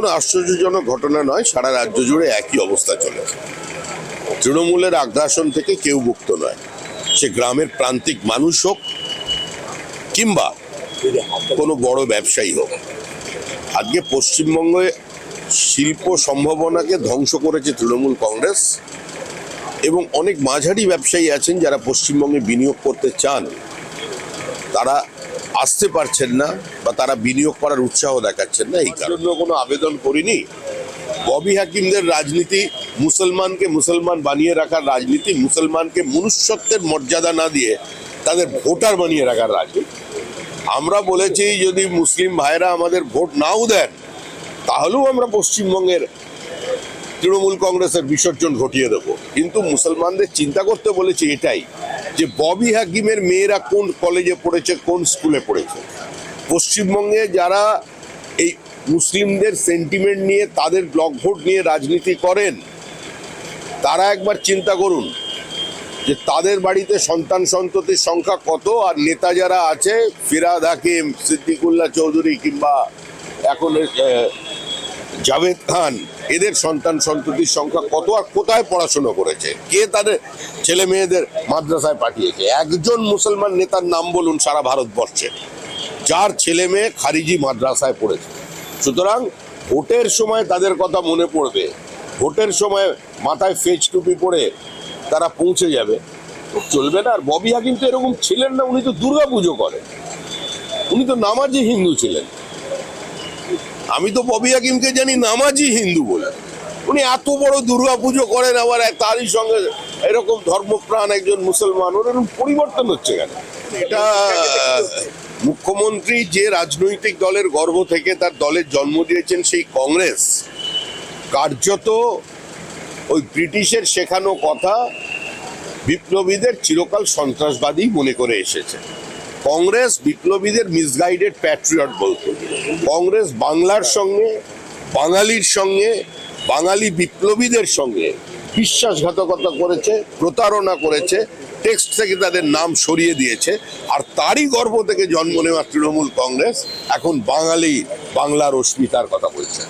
কোনো আশ্চর্যজনক ঘটনা নয়, সারা রাজ্য জুড়ে একই অবস্থা চলেছে। তৃণমূলের আগ্রাসন থেকে কেউ মুক্ত নয়, সে গ্রামের প্রান্তিক মানুষ হোক কিংবা কোনো বড় ব্যবসায়ী হোক। আজকে পশ্চিমবঙ্গে শিল্প সম্ভাবনাকে ধ্বংস করেছে তৃণমূল কংগ্রেস, এবং অনেক মাঝারি ব্যবসায়ী আছেন যারা পশ্চিমবঙ্গে বিনিয়োগ করতে চান, তারা আসতে পারছেন না বা তারা বিনিয়োগ করার উৎসাহ দেখাচ্ছেন না। এই কারণে কোনো আবেদন করিনি। ববি হাকিমদের রাজনীতি মুসলমানকে মুসলমান বানিয়ে রাখার রাজনীতি, মুসলমানকে মনুষ্যত্বের মর্যাদা না দিয়ে তাদের ভোটার বানিয়ে রাখার রাজনীতি। আমরা বলেছি যদি মুসলিম ভাইরা আমাদের ভোট নাও দেন তাহলেও আমরা পশ্চিমবঙ্গের তৃণমূল কংগ্রেসের বিসর্জন ঘটিয়ে দেবো, কিন্তু মুসলমানদের চিন্তা করতে বলেছি এটাই যে ববি হাকিমের মেয়েরা কোন কলেজে পড়েছে, কোন স্কুলে পড়েছে। পশ্চিমবঙ্গে যারা এই মুসলিমদের সেন্টিমেন্ট নিয়ে, তাদের ব্লক ভোট নিয়ে রাজনীতি করেন, তারা একবার চিন্তা করুন যে তাদের বাড়িতে সন্তান সন্ততির সংখ্যা কত, আর নেতা যারা আছে ফিরহাদ হাকিম, সিদ্দিকুল্লাহ চৌধুরী কিংবা এখন জাভেদ খান, এদের সন্তান সন্ততির সংখ্যা কত আর কোথায় পড়াশোনা করেছে, কে তাদের ছেলে মেয়েদের মাদ্রাসায় পাঠিয়েছে। একজন মুসলমান নেতার নাম বলুন সারা ভারতবর্ষে যার ছেলে মেয়ে খারিজি মাদ্রাসায় পড়েছে। সুতরাং ভোটের সময় তাদের কথা মনে পড়বে, ভোটের সময় মাথায় ফেজ টুপি পরে তারা পৌঁছে যাবে, চলবে না। আর ববি হাকিম তো এরকম ছিলেন না, উনি তো দুর্গা পুজো করেন, উনি তো নামাজি হিন্দু ছিলেন। আমি তো ববি হাকিমকে জানি নামাজি হিন্দু বলে। উনি এত বড় দুর্গা পুজো করেন, আবার তারই সঙ্গে এরকম ধর্মপ্রাণ একজন মুসলমান, ওর এরকম পরিবর্তন হচ্ছে কেন? এটা মুখ্যমন্ত্রী যে রাজনৈতিক দলের গর্ভ থেকে তার দলের জন্ম দিয়েছেন, সেই কংগ্রেস কার্যত ওই ব্রিটিশের শেখানো কথা বিপ্লবীদের চিরকাল সন্ত্রাসবাদী মনে করে এসেছে। কংগ্রেস বিপ্লবীদের মিসগাইডেড প্যাট্রিয়ট বলতো। কংগ্রেস বাংলার সঙ্গে, বাঙালির সঙ্গে, বাঙালি বিপ্লবীদের সঙ্গে বিশ্বাসঘাতকতা করেছে, প্রতারণা করেছে, টেক্সট থেকে তাদের নাম সরিয়ে দিয়েছে। আর তারই গর্ভ থেকে জন্ম নেওয়া তৃণমূল কংগ্রেস এখন বাঙালি, বাংলার অস্মিতার কথা বলছে।